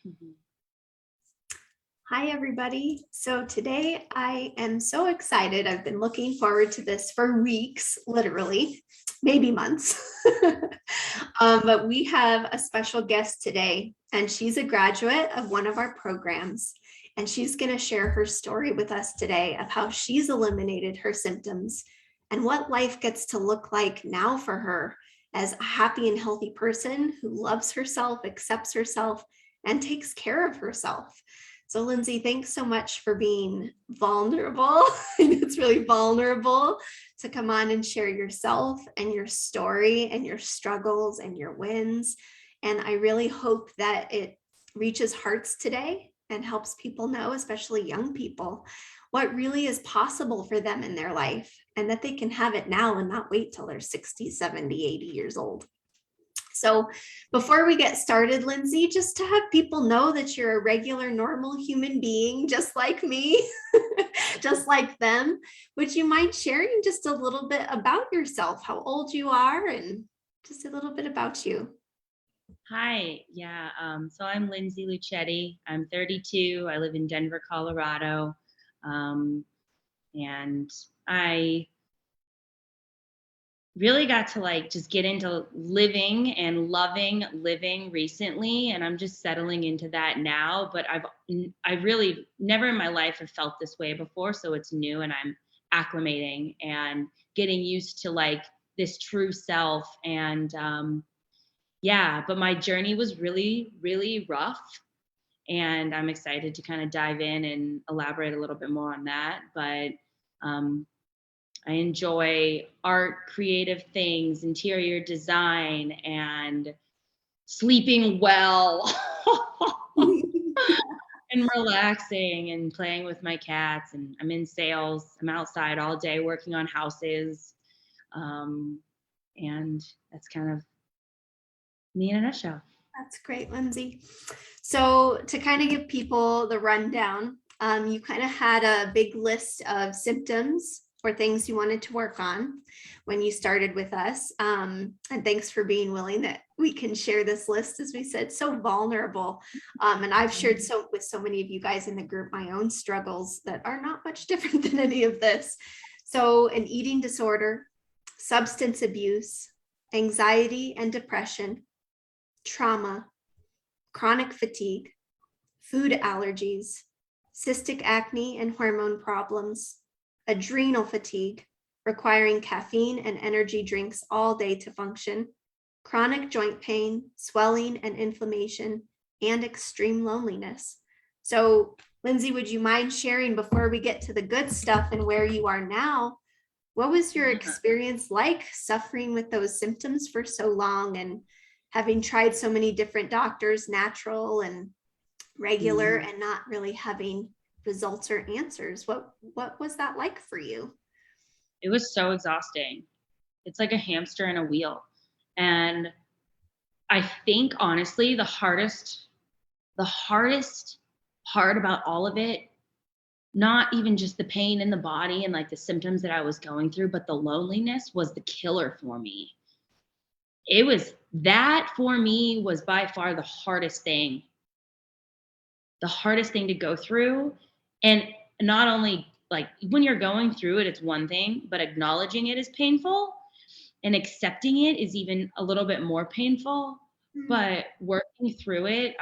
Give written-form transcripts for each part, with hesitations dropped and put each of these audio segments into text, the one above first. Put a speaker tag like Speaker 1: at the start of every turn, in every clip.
Speaker 1: Mhm.
Speaker 2: Hi, everybody. So today I am so excited. I've been looking forward to this for weeks, literally, maybe months. But we have a special guest today, and she's a graduate of one of our programs. And she's going to share her story with us today of how she's eliminated her symptoms and what life gets to look like now for her as a happy and healthy person who loves herself, accepts herself, and takes care of herself. So, Lindsay, thanks so much for being vulnerable. It's really vulnerable to come on and share yourself and your story and your struggles and your wins. And I really hope that it reaches hearts today and helps people know, especially young people, what really is possible for them in their life and that they can have it now and not wait till they're 60, 70, 80 years old. So before we get started, Lindsay, just to have people know that you're a regular, normal human being, just like me, just like them, would you mind sharing just a little bit about yourself, how old you are, and just a little bit about you?
Speaker 1: Hi, yeah. So I'm Lindsay Lucetti. I'm 32. I live in Denver, Colorado, and I really got to just get into living and loving living recently, and I'm just settling into that now. But I really never in my life have felt this way before, so it's new, and I'm acclimating and getting used to this true self and yeah, but my journey was really, really rough. And I'm excited to kind of dive in and elaborate a little bit more on that. But um, I enjoy art, creative things, interior design, and sleeping well and relaxing and playing with my cats. And I'm in sales, I'm outside all day working on houses. Um, and that's kind of me in a nutshell.
Speaker 2: That's great, Lindsay. So to kind of give people the rundown, you kind of had a big list of symptoms or things you wanted to work on when you started with us. And thanks for being willing that we can share this list, as we said, so vulnerable. And I've shared so with so many of you guys in the group my own struggles that are not much different than any of this. So an eating disorder, substance abuse, anxiety and depression, trauma, chronic fatigue, food allergies, cystic acne and hormone problems, adrenal fatigue, requiring caffeine and energy drinks all day to function, chronic joint pain, swelling and inflammation, and extreme loneliness. So, Lindsay, would you mind sharing before we get to the good stuff and where you are now? What was your experience like suffering with those symptoms for so long and having tried so many different doctors, natural and regular,
Speaker 1: Mhm.
Speaker 2: and not really having results or answers? What was that like for you?
Speaker 1: It was so exhausting. It's like a hamster in a wheel. And I think honestly, the hardest part about all of it, not even just the pain in the body and the symptoms that I was going through, but the loneliness was the killer for me. It was that for me was by far the hardest thing to go through. And not only when you're going through it, it's one thing, but acknowledging it is painful and accepting it is even a little bit more painful.
Speaker 2: Mm.
Speaker 1: But working through it,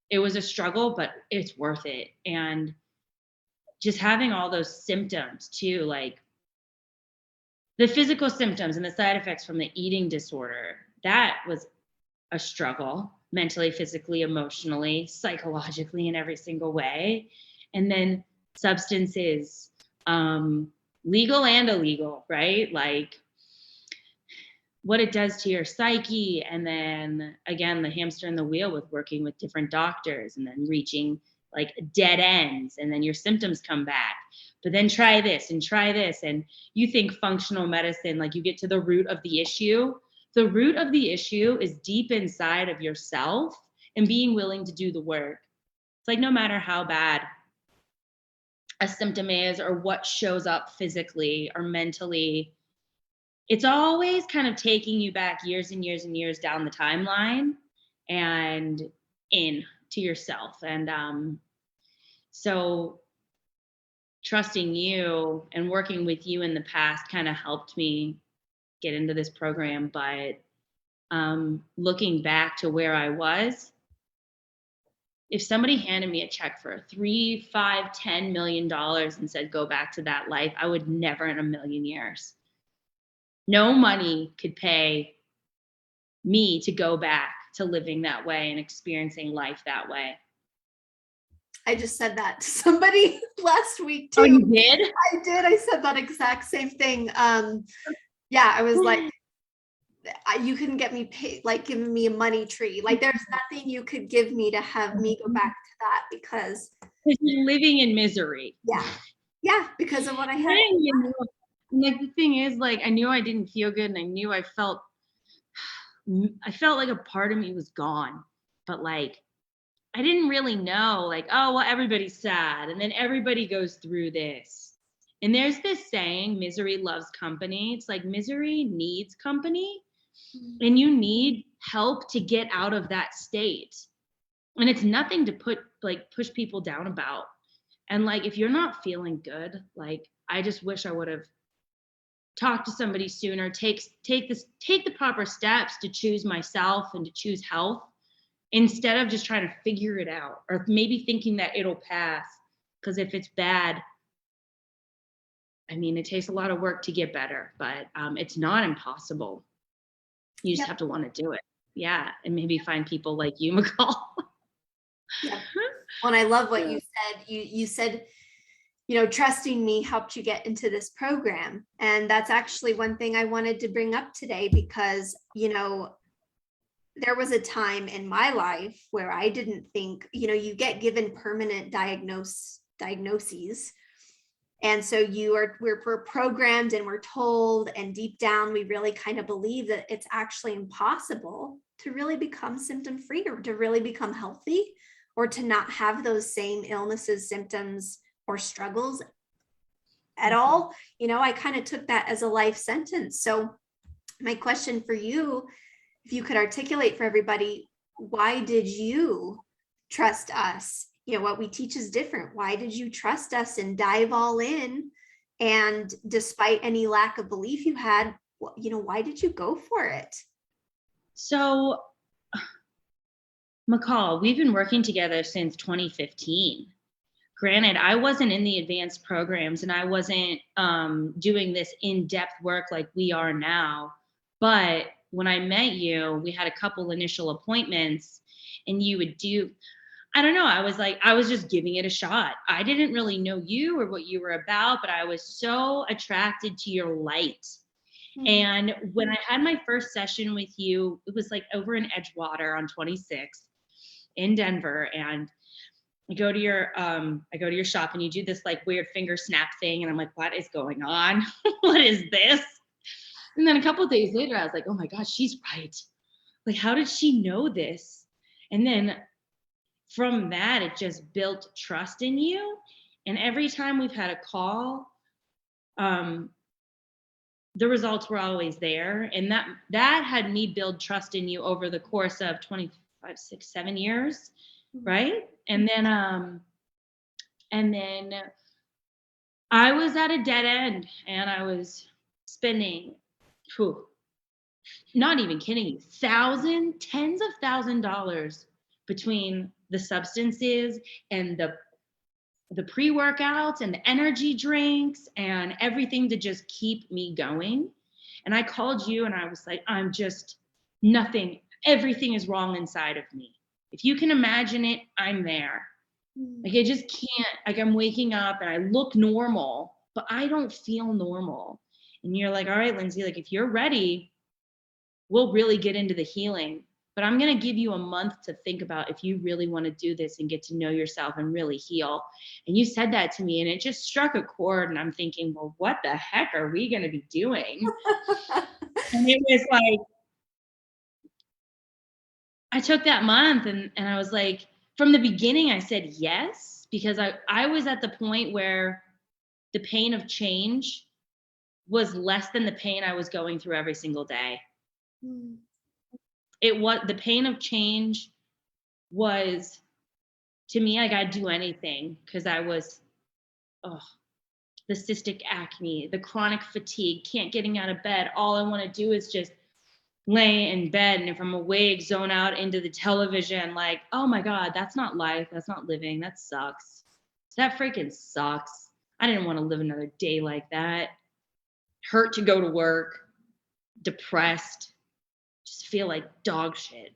Speaker 1: it was a struggle, but it's worth it. And just having all those symptoms too, like the physical symptoms and the side effects from the eating disorder, that was a struggle mentally, physically, emotionally, psychologically, in every single way. And then substances, um, legal and illegal, right? Like what it does to your psyche. And then again, the hamster in the wheel with working with different doctors and then reaching dead ends. And then your symptoms come back. But then try this and try this. And you think functional medicine, like you get to the root of the issue. The root of the issue is deep inside of yourself and being willing to do the work. It's like no matter how bad a symptom is or what shows up physically or mentally, it's always kind of taking you back years and years and years down the timeline and in to yourself. And so trusting you and working with you in the past kind of helped me get into this program. But looking back to where I was, if somebody handed me a check for $3, $5, $10 million and said, go back to that life, I would never in a million years. No money could pay me to go back to living that way and experiencing life that way.
Speaker 2: I just said that to somebody last week too.
Speaker 1: Oh, you did?
Speaker 2: I did. I said that exact same thing. Yeah, I was like, you couldn't get me paid, like giving me a money tree. Like there's nothing you could give me to have me go back to that because
Speaker 1: you're living in misery.
Speaker 2: Yeah, because of what I had.
Speaker 1: Like the thing is, like I knew I didn't feel good, and I knew I felt like a part of me was gone, but like I didn't really know, like, oh, well, everybody's sad, and then everybody goes through this. And there's this saying, misery loves company. It's like misery needs company, and you need help to get out of that state. And it's nothing to push people down about. And like, if you're not feeling good, like, I just wish I would have talked to somebody sooner, take the proper steps to choose myself and to choose health, instead of just trying to figure it out, or maybe thinking that it'll pass. Because if it's bad, I mean, it takes a lot of work to get better, but it's not impossible. You just have to want to do it. Yeah. And maybe find people like you, McCall.
Speaker 2: Yeah. Well, and I love what you said. You said, trusting me helped you get into this program. And that's actually one thing I wanted to bring up today because, there was a time in my life where I didn't think, you get given permanent diagnoses. And so we're programmed and we're told, and deep down, we really kind of believe that it's actually impossible to really become symptom free or to really become healthy or to not have those same illnesses, symptoms, or struggles at all. I kind of took that as a life sentence. So my question for you, if you could articulate for everybody, why did you trust us? What we teach is different. Why did you trust us and dive all in? And despite any lack of belief you had, why did you go for it?
Speaker 1: So, McCall, we've been working together since 2015. Granted, I wasn't in the advanced programs and I wasn't doing this in-depth work like we are now. But when I met you, we had a couple initial appointments, and you would do, I don't know, I was just giving it a shot. I didn't really know you or what you were about, but I was so attracted to your light. Mm-hmm. And when I had my first session with you, it was like over in Edgewater on 26th in Denver. And I go to your shop, and you do this like weird finger snap thing. And I'm like, what is going on? What is this? And then a couple of days later, I was like, oh my gosh, she's right. Like, how did she know this? And then from that, it just built trust in you. And every time we've had a call, the results were always there. And that had me build trust in you over the course of 25, 6, 7 years. Right. And then I was at a dead end, and I was spending, not even kidding you, tens of $1,000s between the substances and the pre-workouts and the energy drinks and everything to just keep me going. And I called you and I was like, I'm just nothing. Everything is wrong inside of me. If you can imagine it, I'm there. Like, I just can't, like, I'm waking up and I look normal, but I don't feel normal. And you're like, all right, Lindsay, like, if you're ready, we'll really get into the healing. But I'm going to give you a month to think about if you really want to do this and get to know yourself and really heal. And you said that to me, and it just struck a chord. And I'm thinking, well, what the heck are we going to be doing? And it was like, I took that month and I was like, from the beginning, I said yes, because I was at the point where the pain of change was less than the pain I was going through every single day. The pain of change was to me, like I'd do anything because I was, oh, the cystic acne, the chronic fatigue, can't getting out of bed. All I want to do is just lay in bed. And if I'm awake, zone out into the television, like, oh my God, that's not life. That's not living. That sucks. That freaking sucks. I didn't want to live another day like that. Hurt to go to work, depressed, just feel like dog shit,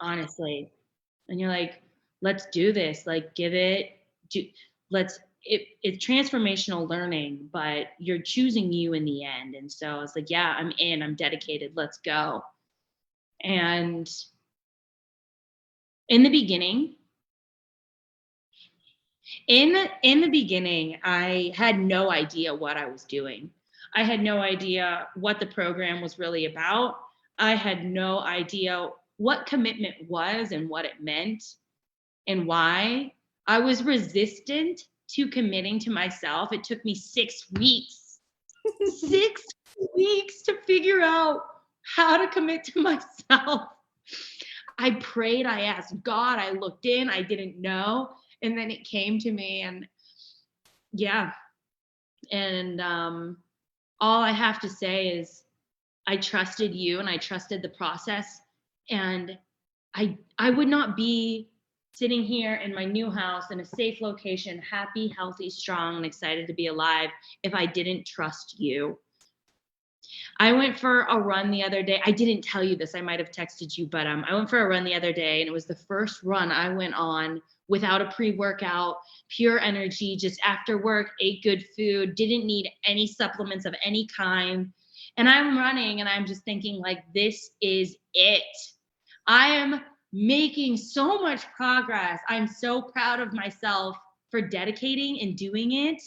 Speaker 1: honestly. And you're like, let's do this. Like, give it, do, let's, it's transformational learning, but you're choosing you in the end. And so it's like, yeah, I'm in, I'm dedicated, let's go. And in the beginning, in the beginning, I had no idea what I was doing. I had no idea what the program was really about. I had no idea what commitment was and what it meant and why. I was resistant to committing to myself. It took me 6 weeks, 6 weeks to figure out how to commit to myself. I prayed, I asked God, I looked in, I didn't know. And then it came to me, and yeah. And all I have to say is I trusted you and I trusted the process. And I would not be sitting here in my new house in a safe location, happy, healthy, strong, and excited to be alive if I didn't trust you. I went for a run the other day. I didn't tell you this. I might have texted you, but I went for a run the other day, and it was the first run I went on without a pre-workout, pure energy, just after work, ate good food, didn't need any supplements of any kind. And I'm running and I'm just thinking like, this is it. I am making so much progress. I'm so proud of myself for dedicating and doing it.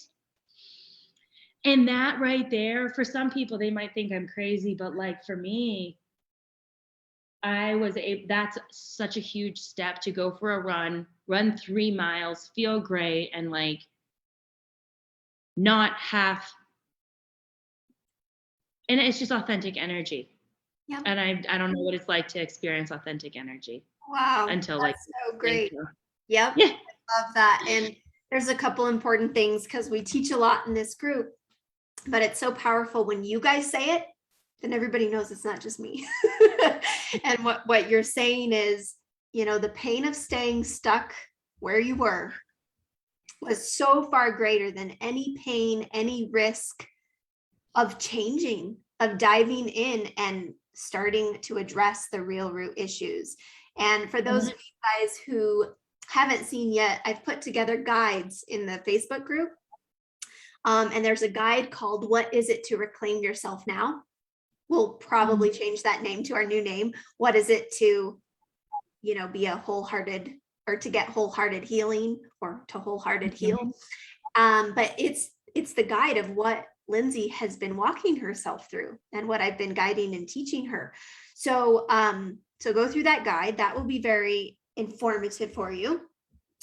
Speaker 1: And that right there, for some people, they might think I'm crazy, but like for me, that's such a huge step to go for a run 3 miles, feel great, and like not have, and it's just authentic energy.
Speaker 2: Yep.
Speaker 1: And I don't know what it's like to experience authentic energy
Speaker 2: Wow.
Speaker 1: until
Speaker 2: That's
Speaker 1: like,
Speaker 2: so great.
Speaker 1: you.
Speaker 2: Yep.
Speaker 1: Yeah.
Speaker 2: I love that. And there's a couple important things because we teach a lot in this group, but it's so powerful when you guys say it, then everybody knows it's not just me. And what you're saying is, the pain of staying stuck where you were was so far greater than any pain, any risk of changing, of diving in and starting to address the real root issues. And for those of you guys who haven't seen yet, I've put together guides in the Facebook group. And there's a guide called What Is It to Reclaim Yourself Now? We'll probably change that name to our new name. What is it to, be a wholehearted, or to get wholehearted healing, or to wholehearted heal? But it's the guide of what Lindsay has been walking herself through and what I've been guiding and teaching her. So go through that guide. That will be very informative for you.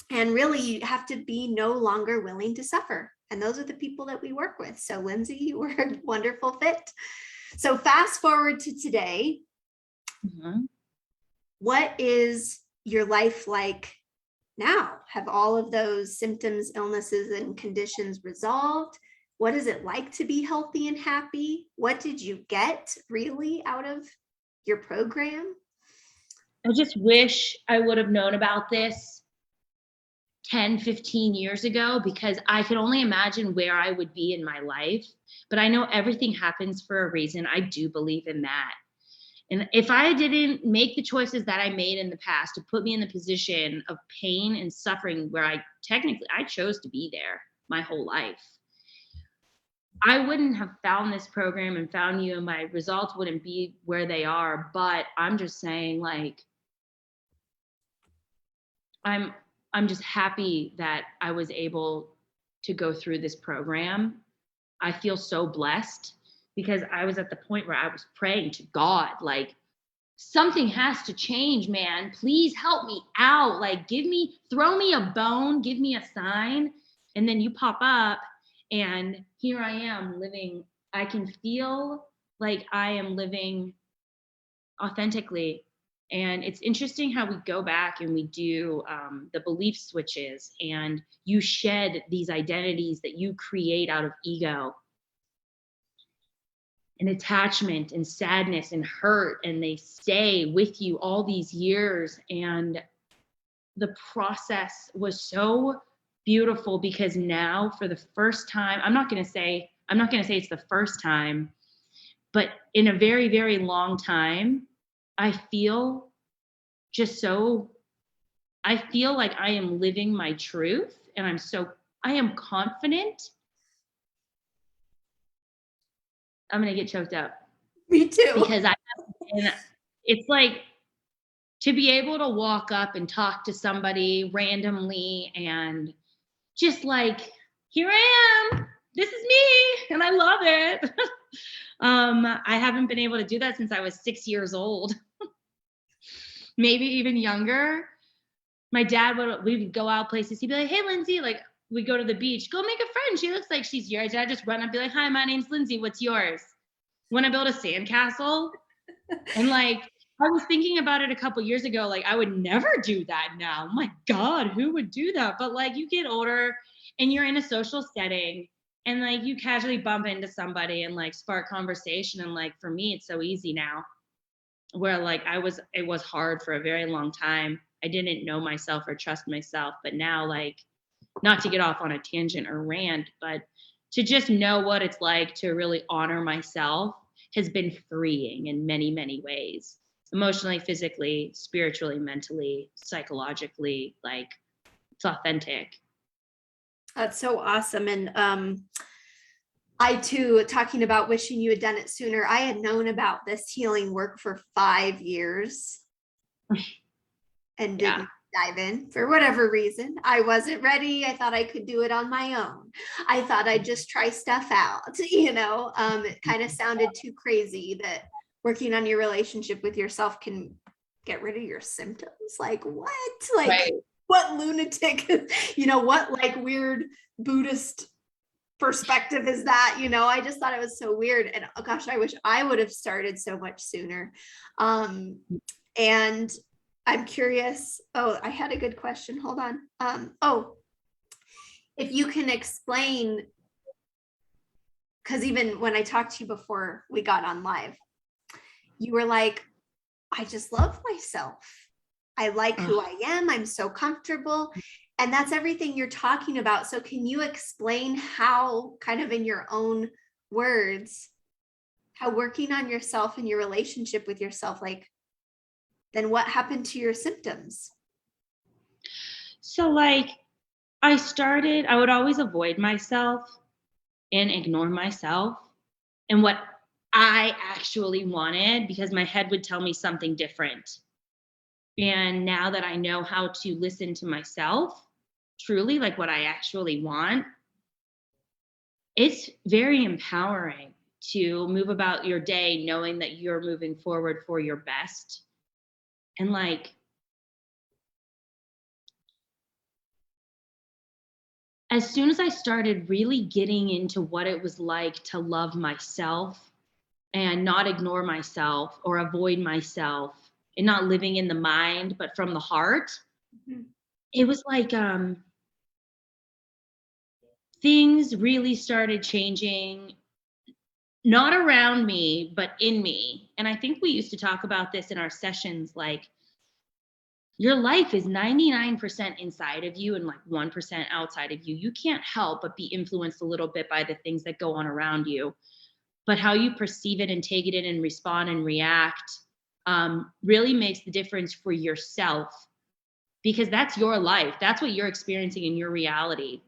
Speaker 2: And really, you have to be no longer willing to suffer. And those are the people that we work with. So Lindsay, you were a wonderful fit. So fast forward to today. What is your life like now? Have all of those symptoms, illnesses, and conditions resolved? What is it like to be healthy and happy? What did you get really out of your program?
Speaker 1: I just wish I would have known about this 10, 15 years ago, because I could only imagine where I would be in my life. But I know everything happens for a reason. I do believe in that. And if I didn't make the choices that I made in the past to put me in the position of pain and suffering where I chose to be there my whole life, I wouldn't have found this program and found you, and my results wouldn't be where they are. But I'm just saying, like, I'm just happy that I was able to go through this program. I feel so blessed because I was at the point where I was praying to God, like, something has to change, man. Please help me out. Like, throw me a bone, give me a sign. And then you pop up, and here I am living. I can feel like I am living authentically And it's interesting how we go back and we do the belief switches, and you shed these identities that you create out of ego and attachment and sadness and hurt, and they stay with you all these years. And the process was so beautiful, because now for the first time, I'm not going to say it's the first time, but in a very, very long time, I feel just so I feel like I am living my truth, and I am confident. I'm going to get choked up
Speaker 2: Me too.
Speaker 1: because and it's like to be able to walk up and talk to somebody randomly and just like, here I am, this is me, and I love it. I haven't been able to do that since I was 6 years old, maybe even younger. My dad we'd go out places. He'd be like, "Hey, Lindsay," like we'd go to the beach, "Go make a friend. She looks like she's yours." And I'd just run up and be like, "Hi, my name's Lindsay. What's yours? Want to build a sandcastle?" And like, I was thinking about it a couple years ago. Like, I would never do that now. Oh my God, who would do that? But like, you get older and you're in a social setting, and like you casually bump into somebody and like spark conversation. And like, for me, it's so easy now, where like it was hard for a very long time. I didn't know myself or trust myself. But now, like, not to get off on a tangent or rant, but to just know what it's like to really honor myself has been freeing in many, many ways. Emotionally, physically, spiritually, mentally, psychologically. Like, it's authentic.
Speaker 2: That's so awesome. And I too, talking about wishing you had done it sooner, I had known about this healing work for 5 years and
Speaker 1: Yeah.
Speaker 2: didn't dive in for whatever reason. I wasn't ready. I thought I could do it on my own. I thought I'd just try stuff out. It kind of sounded too crazy that working on your relationship with yourself can get rid of your symptoms. Like what? Like
Speaker 1: Right.
Speaker 2: what lunatic, what like weird Buddhist perspective is that? I just thought it was so weird. And oh gosh, I wish I would have started so much sooner. And I'm curious. Oh, I had a good question. Hold on. If you can explain, because even when I talked to you before we got on live, you were like, I just love myself. I like who I am. I'm so comfortable. And that's everything you're talking about. So can you explain how, kind of in your own words, how working on yourself and your relationship with yourself, like, then what happened to your symptoms?
Speaker 1: So like, I would always avoid myself and ignore myself and what I actually wanted, because my head would tell me something different. And now that I know how to listen to myself, truly, like what I actually want, it's very empowering to move about your day knowing that you're moving forward for your best. And like, as soon as I started really getting into what it was like to love myself and not ignore myself or avoid myself, and not living in the mind, but from the heart,
Speaker 2: Mm-hmm.
Speaker 1: it was like things really started changing, not around me, but in me. And I think we used to talk about this in our sessions, like, your life is 99% inside of you and like 1% outside of you. You can't help but be influenced a little bit by the things that go on around you. But how you perceive it and take it in and respond and react really makes the difference for yourself, because that's your life. That's what you're experiencing in your reality.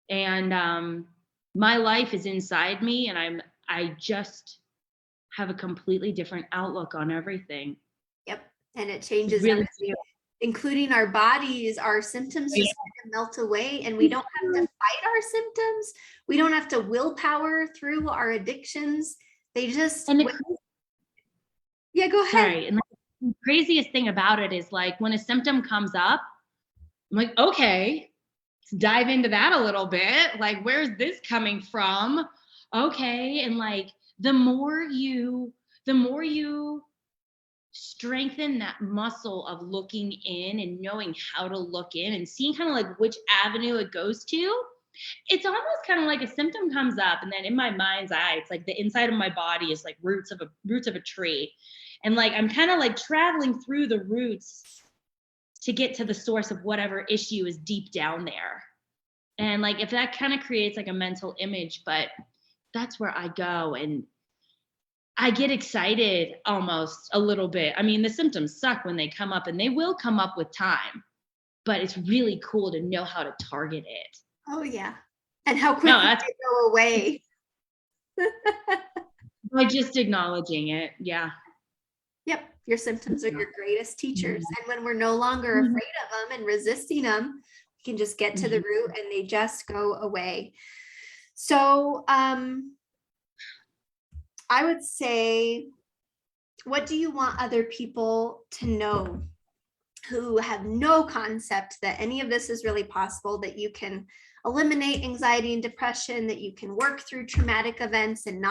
Speaker 1: And my life is inside me, and I just have a completely different outlook on everything.
Speaker 2: Yep. And it changes
Speaker 1: Really
Speaker 2: everything, including our bodies. Our symptoms just kind of melt away, and we don't have to fight our symptoms. We don't have to willpower through our addictions. They just, yeah, go ahead.
Speaker 1: Sorry. And the craziest thing about it is, like, when a symptom comes up, I'm like, okay, let's dive into that a little bit. Like, where's this coming from? Okay. And like, the more you strengthen that muscle of looking in and knowing how to look in and seeing kind of like which avenue it goes to. It's almost kind of like a symptom comes up, and then in my mind's eye, it's like the inside of my body is like roots of a tree. And like I'm kind of like traveling through the roots to get to the source of whatever issue is deep down there. And like if that kind of creates like a mental image, but that's where I go and I get excited almost a little bit. I mean, the symptoms suck when they come up, and they will come up with time, but it's really cool to know how to target it.
Speaker 2: Oh yeah. And how
Speaker 1: No,
Speaker 2: quickly
Speaker 1: that's
Speaker 2: they go away.
Speaker 1: by just acknowledging it. Yeah.
Speaker 2: Yep. Your symptoms are
Speaker 1: Yeah.
Speaker 2: your greatest teachers.
Speaker 1: Mhm.
Speaker 2: And when we're no longer
Speaker 1: Mhm.
Speaker 2: afraid of them and resisting them, we can just get to the
Speaker 1: Mhm.
Speaker 2: root and they just go away. So I would say, what do you want other people to know who have no concept that any of this is really possible, that you can eliminate anxiety and depression, that you can work through traumatic events and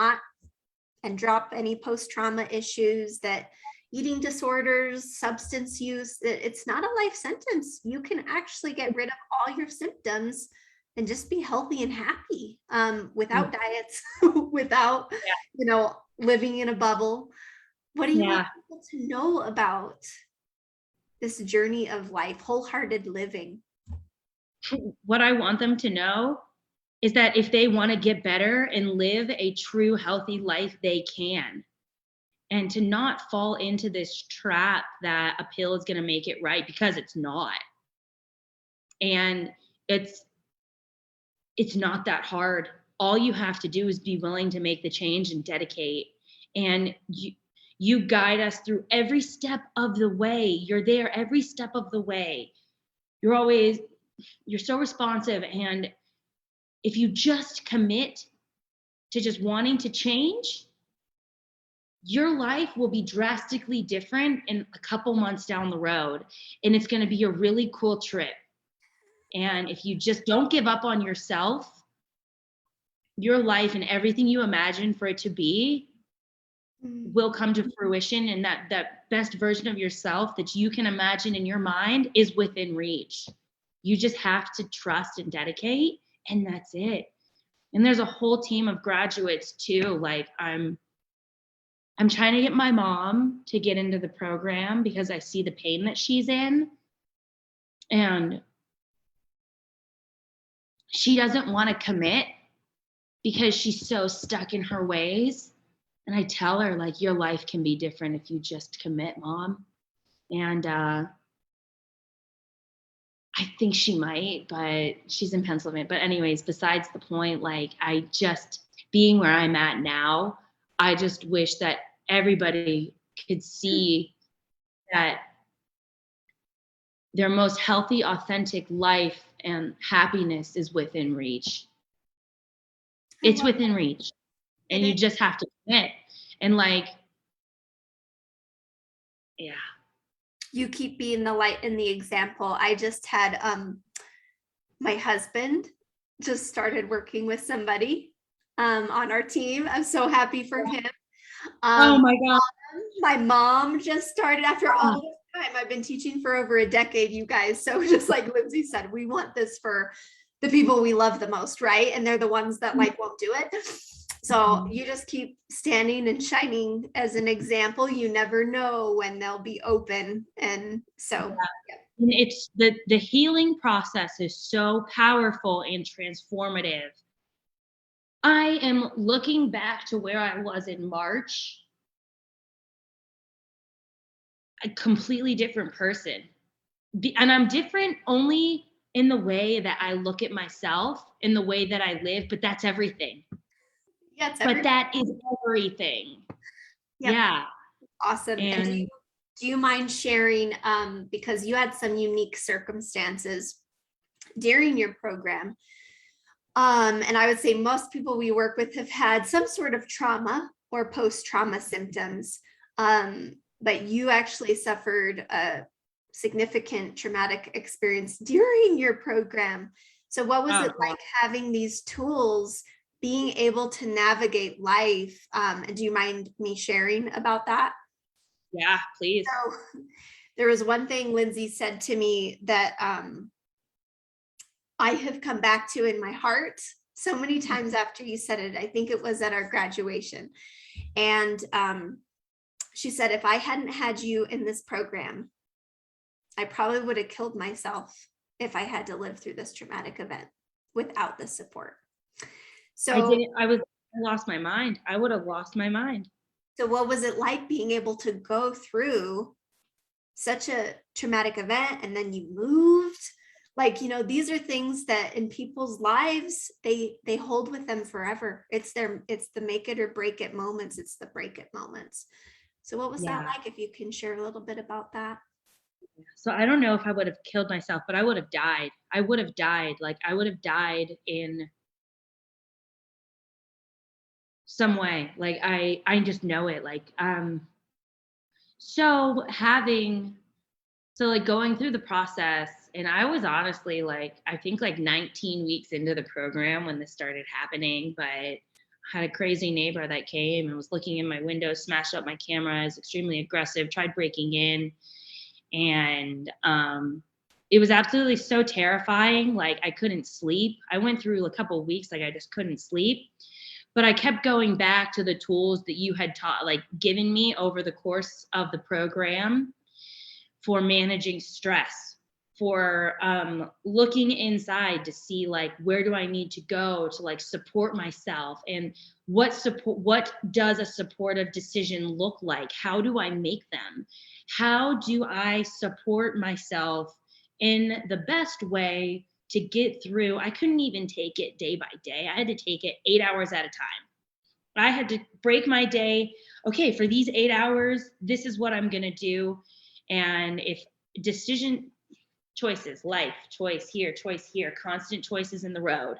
Speaker 2: drop any post-trauma issues, that eating disorders, substance use, that it's not a life sentence. You can actually get rid of all your symptoms and just be healthy and happy, without diets, without, living in a bubble. What do you want
Speaker 1: Yeah.
Speaker 2: people to know about this journey of life, wholehearted living?
Speaker 1: What I want them to know is that if they want to get better and live a true healthy life, they can. And to not fall into this trap that a pill is going to make it right, because it's not. And it's it's not that hard. All you have to do is be willing to make the change and dedicate. And you guide us through every step of the way. You're there every step of the way. You're so responsive. And if you just commit to just wanting to change, your life will be drastically different in a couple months down the road. And it's going to be a really cool trip. And if you just don't give up on yourself, your life and everything you imagine for it to be will come to fruition. And that best version of yourself that you can imagine in your mind is within reach. You just have to trust and dedicate, and that's it. And there's a whole team of graduates too. Like I'm trying to get my mom to get into the program because I see the pain that she's in. And she doesn't want to commit because she's so stuck in her ways. And I tell her, like, your life can be different if you just commit, Mom. And I think she might, but she's in Pennsylvania. But anyways, besides the point, like, I just, being where I'm at now, I just wish that everybody could see that their most healthy, authentic life and happiness is within reach. It's within reach. And you just have to commit. And like, yeah.
Speaker 2: You keep being the light and the example. I just had my husband just started working with somebody on our team. I'm so happy for him.
Speaker 1: Oh my God.
Speaker 2: My mom just started after all this time. I've been teaching for over a decade, you guys. So just like Lindsay said, we want this for the people we love the most, right? And they're the ones that like won't do it. So you just keep standing and shining as an example. You never know when they'll be open. And so
Speaker 1: And it's the healing process is so powerful and transformative. I am looking back to where I was in March, a completely different person. And I'm different only in the way that I look at myself, in the way that I live, but that's everything.
Speaker 2: yeah, it's
Speaker 1: But that is everything.
Speaker 2: Yep.
Speaker 1: Yeah.
Speaker 2: Awesome. And do you mind sharing, because you had some unique circumstances during your program, and I would say most people we work with have had some sort of trauma or post-trauma symptoms, but you actually suffered a significant traumatic experience during your program. So what was it like having these tools, being able to navigate life? And do you mind me sharing about that?
Speaker 1: Yeah, please.
Speaker 2: So there was one thing Lindsay said to me that I have come back to in my heart so many times after you said it. I think it was at our graduation. And she said, if I hadn't had you in this program, I probably would have killed myself if I had to live through this traumatic event without the support. So
Speaker 1: I lost my mind. I would have lost my mind.
Speaker 2: So what was it like being able to go through such a traumatic event and then you moved? Like, these are things that in people's lives, they hold with them forever. It's the make it or break it moments. It's the break it moments. So what was that
Speaker 1: Yeah.
Speaker 2: like, if you can share a little bit about that?
Speaker 1: So I don't know if I would have killed myself, but I would have died. I would have died. Like I would have died in some way. Like I just know it. Like so having so like going through the process, and I was honestly like I think like 19 weeks into the program when this started happening, but I had a crazy neighbor that came and was looking in my window, smashed up my cameras, extremely aggressive, tried breaking in. And it was absolutely so terrifying. Like I couldn't sleep. I went through a couple of weeks like I just couldn't sleep, but I kept going back to the tools that you had taught, like given me over the course of the program for managing stress, for looking inside to see like where do I need to go to like support myself, and what does a supportive decision look like? How do I make them? How do I support myself in the best way to get through? I couldn't even take it day by day. I had to take it 8 hours at a time. I had to break my day. Okay, for these 8 hours, this is what I'm going to do. And if decision choices, life, choice here, constant choices in the road.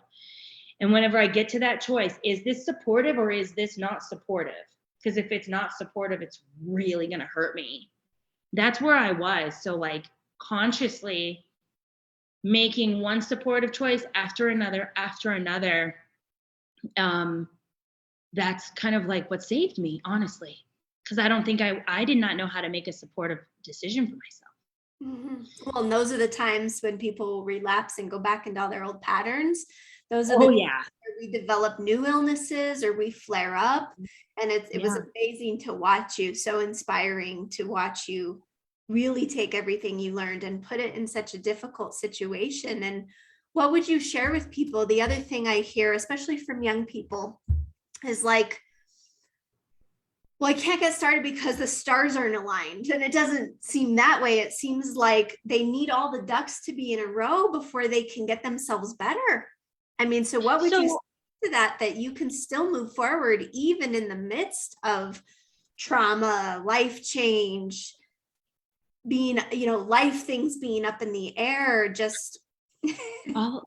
Speaker 1: And whenever I get to that choice, is this supportive or is this not supportive? Because if it's not supportive, it's really going to hurt me. That's where I was. So, like, consciously making one supportive choice after another, that's kind of like what saved me, honestly. Because I don't think I did not know how to make a supportive decision for myself.
Speaker 2: Well, and those are the times when people relapse and go back into all their old patterns. Those are
Speaker 1: Oh,
Speaker 2: the
Speaker 1: yeah.
Speaker 2: where we develop new illnesses or we flare up. And it was
Speaker 1: Yeah.
Speaker 2: amazing to watch you, so inspiring to watch you really take everything you learned and put it in such a difficult situation. And what would you share with people? The other thing I hear, especially from young people, is like, well, I can't get started because the stars aren't aligned. And it doesn't seem that way. It seems like they need all the ducks to be in a row before they can get themselves better. I mean, so what would you
Speaker 1: So
Speaker 2: say to that you can still move forward even in the midst of trauma, life change, being, life things being up in the air, just
Speaker 1: all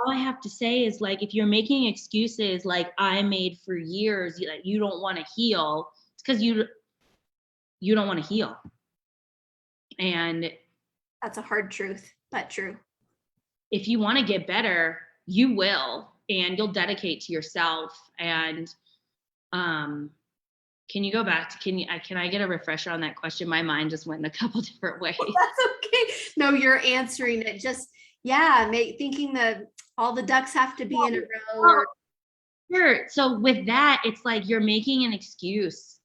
Speaker 1: I have to say is like if you're making excuses like I made for years that you don't want to heal, it's because you don't want to heal. And
Speaker 2: that's a hard truth, but true.
Speaker 1: if you want to get better, you will, and you'll dedicate to yourself. And can you go back to can I get a refresher on that question? My mind just went in a couple different ways.
Speaker 2: That's okay. No, you're answering it. Just thinking that all the ducks have to be in a row. Or
Speaker 1: Sure. So with that, it's like you're making an excuse.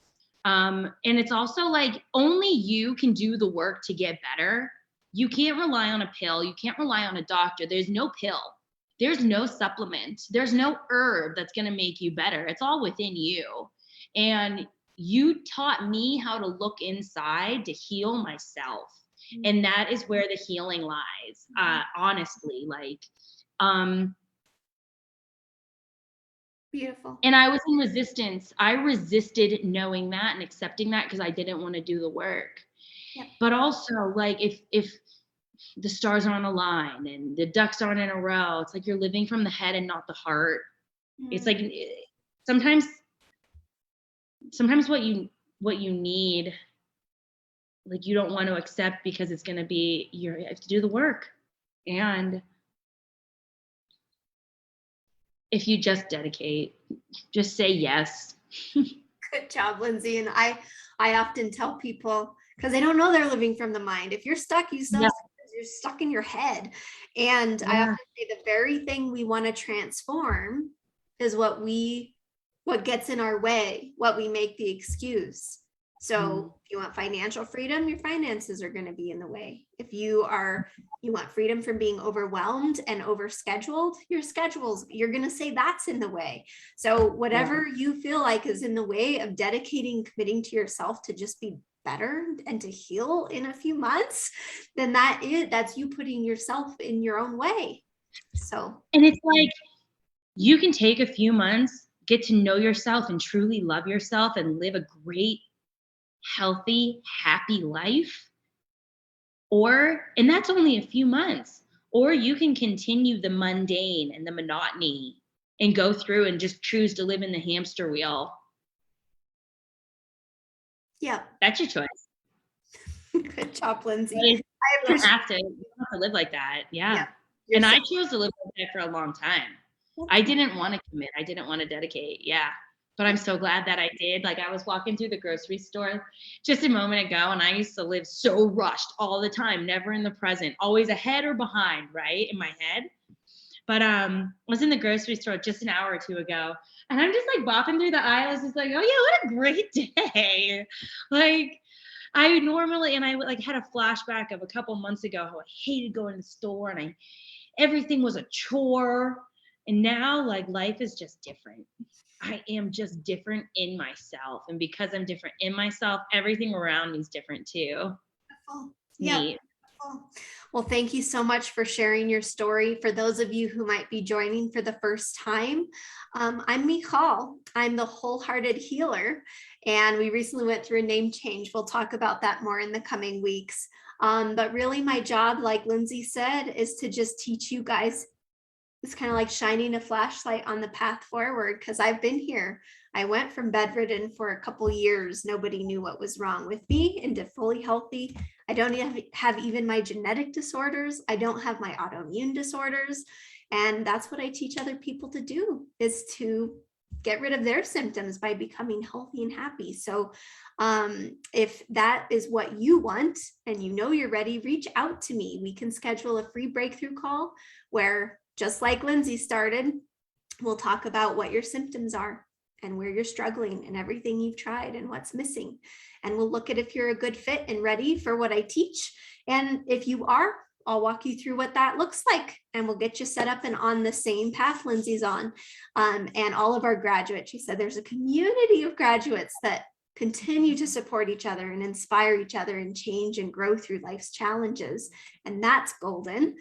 Speaker 1: And it's also like only you can do the work to get better. You can't rely on a pill. You can't rely on a doctor. There's no pill. There's no supplement. There's no herb that's going to make you better. It's all within you. And you taught me how to look inside to heal myself. And that is where the healing lies. Honestly, like,
Speaker 2: beautiful.
Speaker 1: and I was in resistance. I resisted knowing that and accepting that because I didn't want to do the work.
Speaker 2: Yep.
Speaker 1: But also, like, if the stars aren't aligned and the ducks aren't in a row, it's like you're living from the head and not the heart. It's like sometimes what you need, like, you don't want to accept because it's going to be you have to do the work. And if you just dedicate, just say yes.
Speaker 2: Good job, Lindsay. And I often tell people, because they don't know they're living from the mind. If you're stuck,
Speaker 1: Yeah.
Speaker 2: you're stuck in your head. And I
Speaker 1: Yeah.
Speaker 2: often say the very thing we want to transform is what gets in our way, what we make the excuse.
Speaker 1: Mm.
Speaker 2: So if you want financial freedom, your finances are going to be in the way. If you want freedom from being overwhelmed and overscheduled, you're going to say that's in the way. So whatever you feel like is in the way of committing to yourself to just be better and to heal in a few months, then that's you putting yourself in your own way. So,
Speaker 1: And it's like, you can take a few months, get to know yourself and truly love yourself and live a great, healthy, happy life. And that's only a few months. Or you can continue the mundane and the monotony and go through and just choose to live in the hamster wheel.
Speaker 2: yeah.
Speaker 1: That's your choice.
Speaker 2: Good job, Lindsay.
Speaker 1: You
Speaker 2: I
Speaker 1: don't
Speaker 2: appreciate
Speaker 1: have to live like that. Yeah.
Speaker 2: You're
Speaker 1: And I
Speaker 2: so
Speaker 1: chose to live like that for a long time. I didn't want to commit. I didn't want to dedicate. Yeah. But I'm so glad that I did. Like, I was walking through the grocery store just a moment ago, and I used to live so rushed all the time, never in the present, always ahead or behind, right? In my head. But I was in the grocery store just an hour or two ago, and I'm just like bopping through the aisles, just like, oh yeah, what a great day. Like, I like had a flashback of a couple months ago how I hated going to the store and everything was a chore. And now, like, life is just different. I am just different in myself. And because I'm different in myself, everything around me is different too.
Speaker 2: beautiful.
Speaker 1: It's
Speaker 2: Yep.
Speaker 1: neat.
Speaker 2: Well, thank you so much for sharing your story. For those of you who might be joining for the first time, I'm Michal. I'm the wholehearted healer, and we recently went through a name change. We'll talk about that more in the coming weeks. But really, my job, like Lindsay said, is to just teach you guys. It's kind of like shining a flashlight on the path forward, because I've been here. I went from bedridden for a couple years. Nobody knew what was wrong with me, into fully healthy. I don't have even my genetic disorders. I don't have my autoimmune disorders. And that's what I teach other people to do, is to get rid of their symptoms by becoming healthy and happy. So if that is what you want and you know you're ready, reach out to me. We can schedule a free breakthrough call where, just like Lindsay started, we'll talk about what your symptoms are and where you're struggling and everything you've tried and what's missing. And we'll look at if you're a good fit and ready for what I teach. And if you are, I'll walk you through what that looks like, and we'll get you set up and on the same path Lindsay's on. And all of our graduates, she said there's a community of graduates that continue to support each other and inspire each other and change and grow through life's challenges. And that's golden.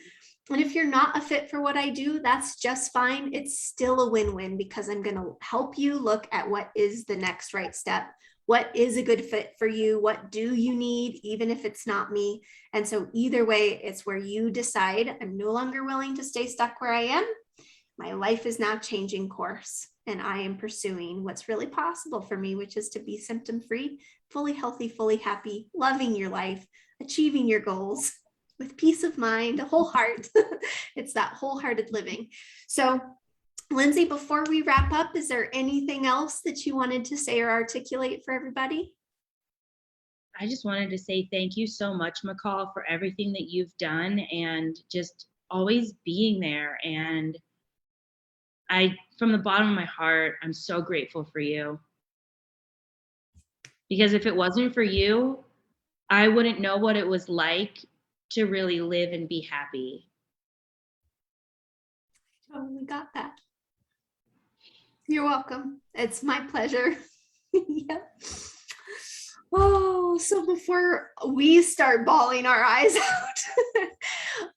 Speaker 2: And if you're not a fit for what I do, that's just fine. It's still a win-win, because I'm going to help you look at what is the next right step. What is a good fit for you? What do you need, even if it's not me? And so either way, it's where you decide, I'm no longer willing to stay stuck where I am. My life is now changing course, and I am pursuing what's really possible for me, which is to be symptom-free, fully healthy, fully happy, loving your life, achieving your goals with peace of mind, a whole heart. It's that wholehearted living. So, Lindsay, before we wrap up, is there anything else that you wanted to say or articulate for everybody?
Speaker 1: I just wanted to say thank you so much, McCall, for everything that you've done and just always being there. And from the bottom of my heart, I'm so grateful for you. Because if it wasn't for you, I wouldn't know what it was like to really live and be happy.
Speaker 2: Totally got that. You're welcome. It's my pleasure. Yep. Oh, so before we start bawling our eyes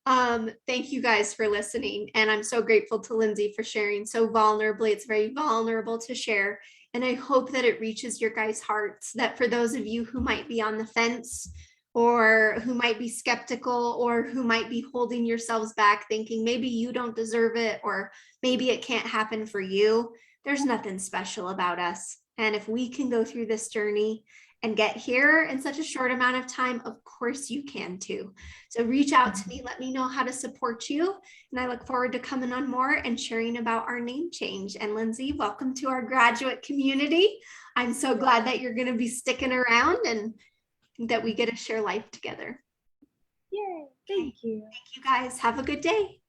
Speaker 2: out, thank you guys for listening. And I'm so grateful to Lindsay for sharing so vulnerably. It's very vulnerable to share. And I hope that it reaches your guys' hearts, that for those of you who might be on the fence, or who might be skeptical, or who might be holding yourselves back thinking maybe you don't deserve it, or maybe it can't happen for you, there's nothing special about us. And if we can go through this journey and get here in such a short amount of time, of course you can too. So reach out to me, let me know how to support you. And I look forward to coming on more and sharing about our name change. And Lindsay, welcome to our graduate community. I'm so glad that you're going to be sticking around and that we get to share life together.
Speaker 1: Yay, thank you.
Speaker 2: Thank you guys. Have a good day.